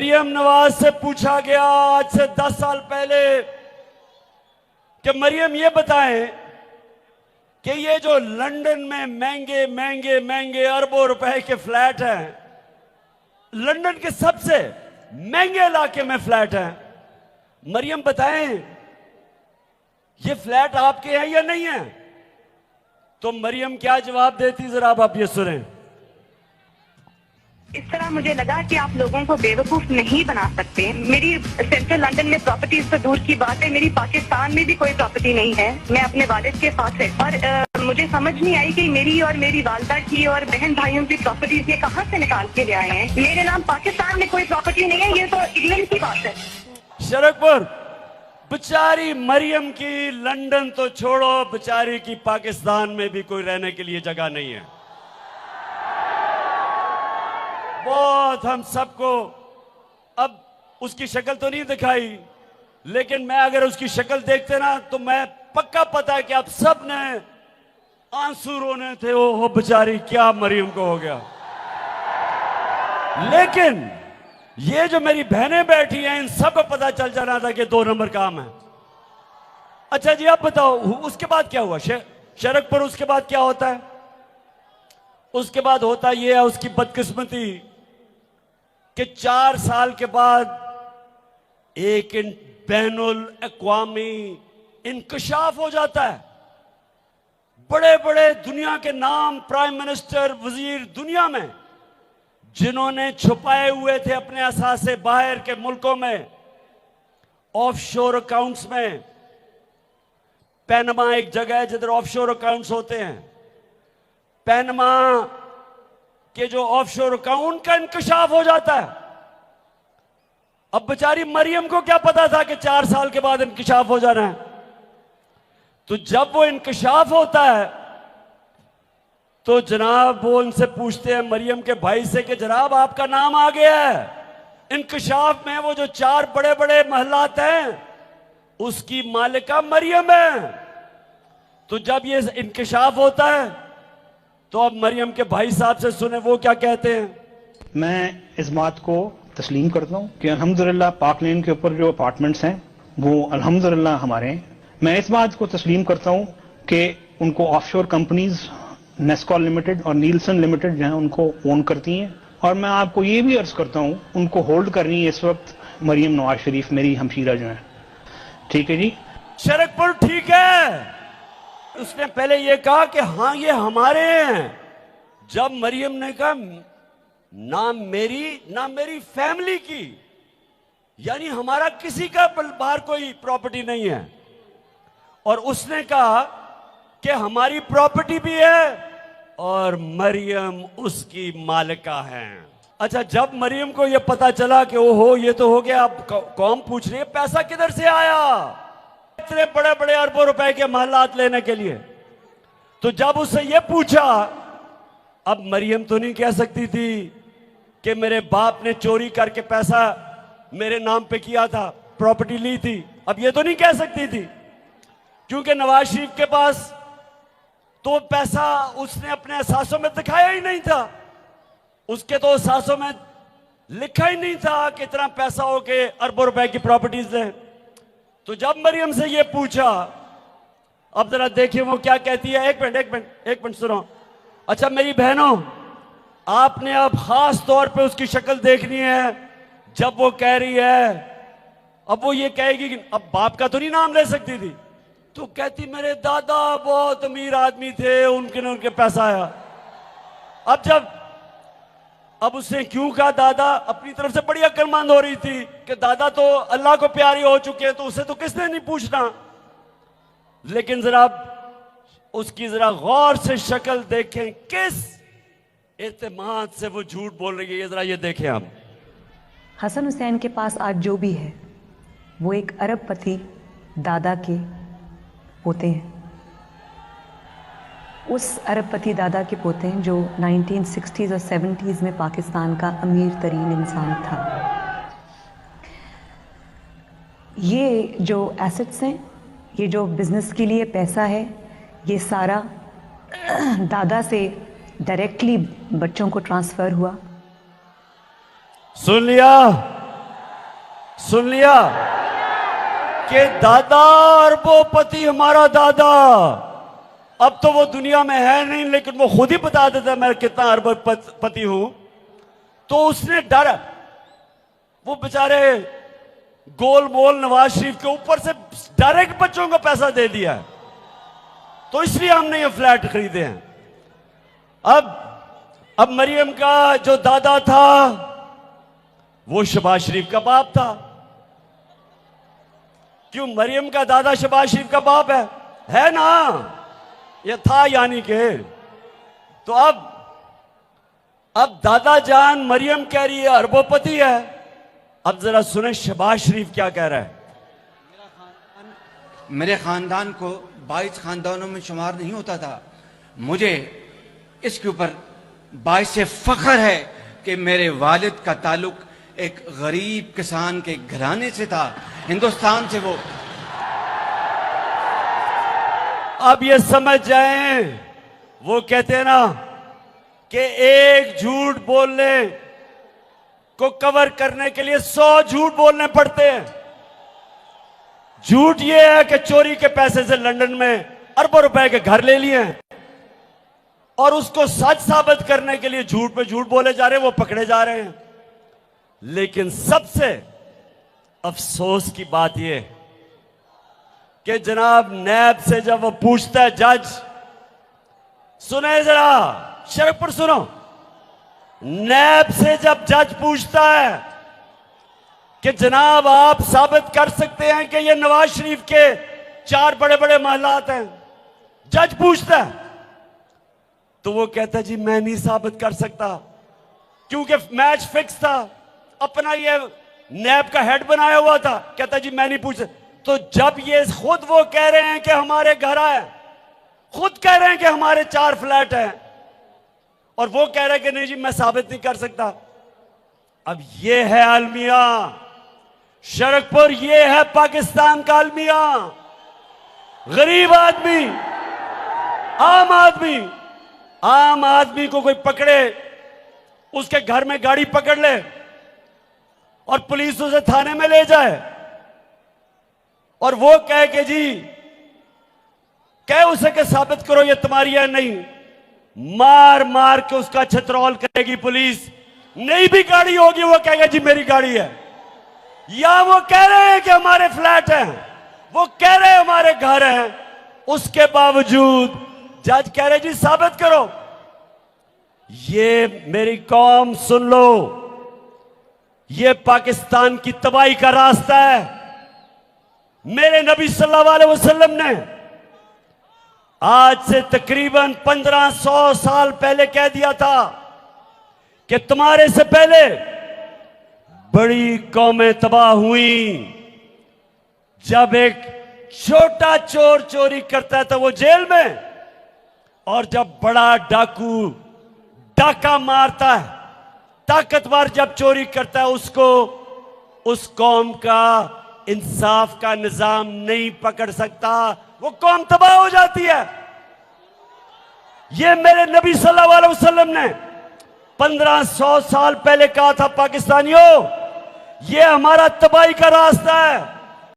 मरियम नवाज से पूछा गया आज से 10 साल पहले कि मरियम ये बताएं कि ये जो लंदन में महंगे महंगे महंगे अरबों रुपए के फ्लैट हैं, लंदन के सबसे महंगे इलाके में फ्लैट हैं, मरियम बताएं ये फ्लैट आपके हैं या नहीं है? तो मरियम क्या जवाब देती, जरा आप ये सुनें। इस तरह मुझे लगा कि आप लोगों को बेवकूफ नहीं बना सकते। मेरी सेंट्रल लंदन में प्रॉपर्टीज तो दूर की बात है, मेरी पाकिस्तान में भी कोई प्रॉपर्टी नहीं है। मैं अपने वालिद के साथ है और मुझे समझ नहीं आई कि मेरी और मेरी वालदा की और बहन भाइयों की प्रॉपर्टीज ये कहाँ से निकाल के ले आए हैं। मेरे नाम पाकिस्तान में कोई प्रॉपर्टी नहीं है, ये तो इंग्लैंड की बात है। शरकपुर, बेचारी मरियम की लंदन तो छोड़ो, बेचारी की पाकिस्तान में भी कोई रहने के लिए जगह नहीं है। बहुत हम सबको अब उसकी शक्ल तो नहीं दिखाई, लेकिन मैं अगर उसकी शक्ल देखते ना तो मैं पक्का पता है कि आप सब ने आंसू रोने थे। ओ बेचारी, क्या मरियम को हो गया। लेकिन ये जो मेरी बहनें बैठी हैं, इन सबको पता चल जाना था कि 2 नंबर काम है। अच्छा जी, आप बताओ उसके बाद क्या हुआ शरकपुर? उसके बाद क्या होता है? उसके बाद होता यह है उसकी बदकिस्मती कि 4 साल के बाद एक बैनुल अक़वामी इंकशाफ हो जाता है। बड़े बड़े दुनिया के नाम, प्राइम मिनिस्टर, वजीर दुनिया में जिन्होंने छुपाए हुए थे अपने असासे बाहर के मुल्कों में, ऑफशोर अकाउंट्स में। पैनमा एक जगह है जिधर ऑफशोर अकाउंट्स होते हैं। पैनमा कि जो ऑफशोर अकाउंट का इंकशाफ हो जाता है। अब बेचारी मरियम को क्या पता था कि 4 साल के बाद इंकशाफ हो जाना है। तो जब वो इंकशाफ होता है तो जनाब वो उनसे पूछते हैं मरियम के भाई से कि जनाब आपका नाम आ गया है इंकशाफ में। वो जो 4 बड़े बड़े महलात हैं उसकी मालिका मरियम है। तो जब ये इंकशाफ होता है तो अब मरियम के भाई साहब से सुने वो क्या कहते हैं। मैं इस बात को तस्लीम करता हूँ कि अल्हम्दुलिल्लाह पाक लेन के ऊपर जो अपार्टमेंट्स हैं वो अल्हम्दुलिल्लाह हमारे हैं। मैं इस बात को तस्लीम करता हूँ कि उनको ऑफशोर कंपनीज नेस्कॉल लिमिटेड और नीलसन लिमिटेड जो है उनको ओन करती हैं। और मैं आपको ये भी अर्ज करता हूँ उनको होल्ड कर रही है इस वक्त मरियम नवाज शरीफ, मेरी हमशीरा जो है। ठीक है जी शरकपुर, ठीक है। उसने पहले ये कहा कि हाँ ये हमारे हैं। जब मरियम ने कहा ना मेरी फैमिली की, यानी हमारा किसी का बाहर कोई प्रॉपर्टी नहीं है, और उसने कहा कि हमारी प्रॉपर्टी भी है और मरियम उसकी मालिका है। अच्छा, जब मरियम को यह पता चला कि ओहो ये तो हो गया, अब कौम पूछ रही है पैसा किधर से आया इतने बड़े बड़े अरबों रुपए के महलात लेने के लिए। तो जब उससे यह पूछा, अब मरियम तो नहीं कह सकती थी कि मेरे बाप ने चोरी करके पैसा मेरे नाम पे किया था, प्रॉपर्टी ली थी। अब ये तो नहीं कह सकती थी क्योंकि नवाज शरीफ के पास तो पैसा उसने अपने असासों में दिखाया ही नहीं था। उसके तो असासों में लिखा ही नहीं था कि इतना पैसा हो के अरबों रुपए की प्रॉपर्टीज लें। तो जब मरियम से ये पूछा, अब जरा देखिए वो क्या कहती है। एक मिनट सुनो। अच्छा मेरी बहनों, आपने अब खास तौर पे उसकी शक्ल देखनी है जब वो कह रही है। अब वो ये कहेगी कि अब बाप का तो नहीं नाम ले सकती थी, तो कहती मेरे दादा बहुत अमीर आदमी थे, उनके पैसा आया। अब उसने क्यों कहा दादा, अपनी तरफ से बड़ी अक्लमंद हो रही थी कि दादा तो अल्लाह को प्यारी हो चुके हैं, तो उसे तो किसने नहीं पूछना। लेकिन जरा उसकी जरा गौर से शक्ल देखें, किस एतमाद से वो झूठ बोल रही है, जरा ये देखें आप। हसन हुसैन के पास आज जो भी है वो एक अरबपति दादा के पोते हैं। उस अरबपति दादा के पोते हैं जो 1960s और 70s में पाकिस्तान का अमीर तरीन इंसान था। ये जो एसेट्स हैं, ये जो बिज़नेस के लिए पैसा है, ये सारा दादा से डायरेक्टली बच्चों को ट्रांसफ़र हुआ। सुन लिया, सुन लिया कि दादा अरबोपति हमारा दादा, अब तो वो दुनिया में है नहीं, लेकिन वो खुद ही बता देता मैं कितना अरबोपति हूं। तो उसने डर, वो बेचारे गोल मोल नवाज शरीफ के ऊपर से डायरेक्ट बच्चों को पैसा दे दिया है, तो इसलिए हमने ये फ्लैट खरीदे हैं। अब मरियम का जो दादा था वो शहबाज शरीफ का बाप था। क्यों? मरियम का दादा शहबाज शरीफ का बाप है ना, ये था यानी के। तो अब दादा जान मरियम कह रही है अरबोपति है। अब जरा सुने शहबाज शरीफ क्या कह रहा है। मेरे खानदान को 22 खानदानों में शुमार नहीं होता था। मुझे इसके ऊपर बाइस फख्र है कि मेरे वालिद का ताल्लुक एक गरीब किसान के घराने से था, हिंदुस्तान से। वो अब ये समझ जाएं, वो कहते हैं ना कि एक झूठ बोलने को कवर करने के लिए 100 झूठ बोलने पड़ते हैं। झूठ ये है कि चोरी के पैसे से लंदन में अरबों रुपए के घर ले लिए हैं, और उसको सच साबित करने के लिए झूठ पे झूठ बोले जा रहे हैं, वो पकड़े जा रहे हैं। लेकिन सबसे अफसोस की बात यह कि जनाब नैब से जब वो पूछता है जज, सुने जरा शर्क पर सुनो, नैब से जब जज पूछता है कि जनाब आप साबित कर सकते हैं कि ये नवाज शरीफ के 4 बड़े बड़े महलात हैं, जज पूछता है, तो वो कहता है जी मैं नहीं साबित कर सकता, क्योंकि मैच फिक्स था, अपना ये नैब का हेड बनाया हुआ था। कहता जी मैं नहीं पूछ सकता। तो जब ये खुद वो कह रहे हैं कि हमारे घर आए, खुद कह रहे हैं कि हमारे 4 फ्लैट हैं, और वो कह रहे हैं कि नहीं जी मैं साबित नहीं कर सकता। अब ये है अलमिया शरकपुर, ये है पाकिस्तान का अलमिया। गरीब आदमी, आम आदमी को कोई पकड़े, उसके घर में गाड़ी पकड़ ले और पुलिस उसे थाने में ले जाए, और वो कहे कि जी कहे उसे कि साबित करो ये तुम्हारी है नहीं, मार मार के उसका छतरौल करेगी पुलिस। नहीं भी गाड़ी होगी वो कहेगा जी मेरी गाड़ी है, या वो कह रहे हैं कि हमारे फ्लैट हैं, वो कह रहे हैं हमारे घर हैं, उसके बावजूद जज कह रहे जी साबित करो। ये मेरी कौम सुन लो, ये पाकिस्तान की तबाही का रास्ता है। मेरे नबी सल्लल्लाहु अलैहि वसल्लम ने आज से तकरीबन 1500 साल पहले कह दिया था कि तुम्हारे से पहले बड़ी कौमें तबाह हुई। जब एक छोटा चोर चोरी करता है तो वो जेल में, और जब बड़ा डाकू डाका मारता है, ताकतवर जब चोरी करता है, उसको उस कौम का इंसाफ का निजाम नहीं पकड़ सकता, वो कौम तबाह हो जाती है। ये मेरे नबी सल्लल्लाहु अलैहि वसल्लम ने 1500 साल पहले कहा था पाकिस्तानियों, ये हमारा तबाही का रास्ता है।